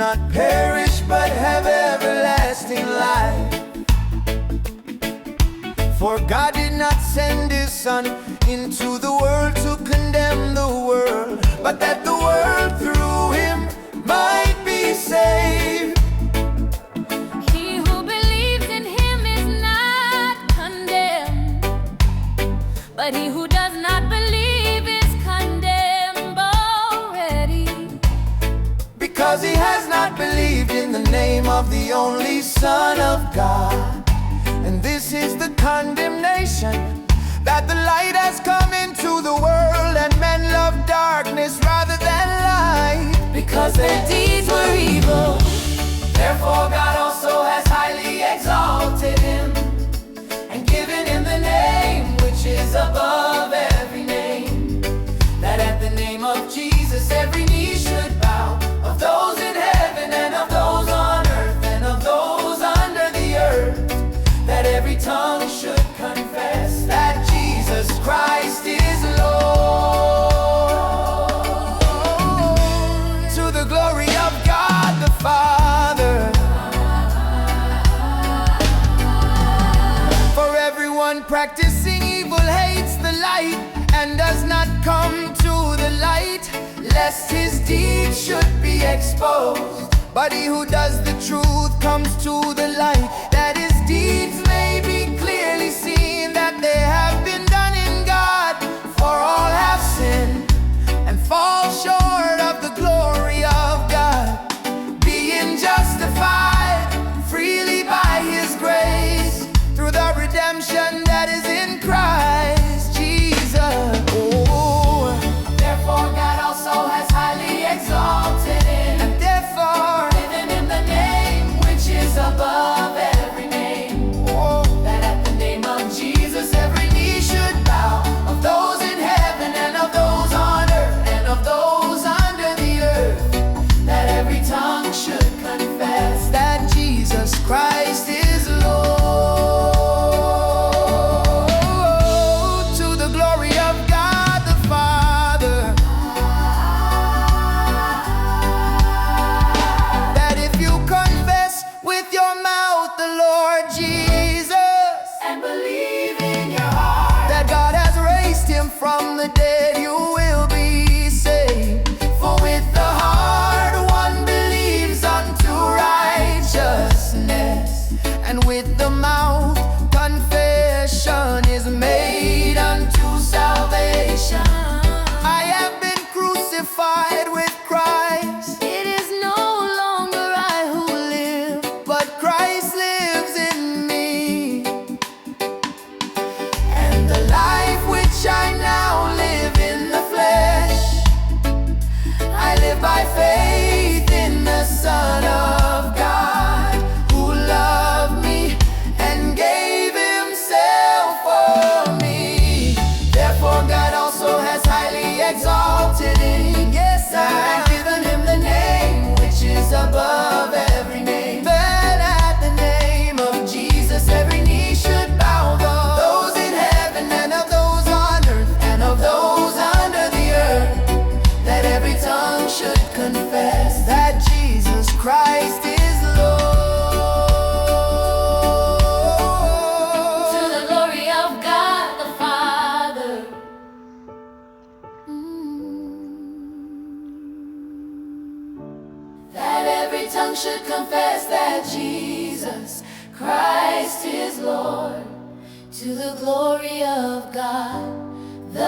not perish but have everlasting life. For God did not send His Son into the world to condemn the world, but that the world through Him might be saved. He who believes in Him is not condemned, but he who does not believe is condemned already, Because he has not believed in the name of the only Son of God. And this is the condemnation, that the light has come into the world, and men love darkness rather than light, because their deeds were evil. Therefore God also has highly exalted him, and given him the name which is above every name, that at the name of Jesus every knee should bow, of those in heaven and of those on earth and of those under the earth, that every tongue should confess that Jesus Christ is Lord, to the glory of God the Father. For everyone practicing evil hates the light and does not come to the light, lest his deeds should be exposed. But he who does the truth comes to the light, that his deeds may be clearly seen, that they have been done in God. For all have sinned and fall short of the glory of God, being justified freely by His grace, through the redemption that is in Christ Jesus. Oh, therefore God also has highly exalted him, and therefore given him the name which is above every name, that at the name of Jesus every knee should bow, of those in heaven and of those on earth and of those under the earth, that every tongue should confess that Jesus Christ is Lord, to the glory of God the Father. That if you confess with your mouth the Lord Jesus, And believe in your heart that God has raised him from the dead, you will be saved. For with the heart one believes unto righteousness, and with the mouth confession is made unto salvation. I have been crucified with Christ. it is no longer I who live, But Christ lives in me, and the life which I now live in the flesh, I live by faith in the Son of God, who loved me and gave himself for me. Therefore God also has highly exalted him, yes, and given him the name which is above every name, that at the name of Jesus every knee should bow, of those in heaven and of those on earth and of those under the earth, that every tongue should confess that Jesus Christ is Lord, to the glory of God the Father. that every tongue should confess that Jesus Christ is Lord, To the glory of God the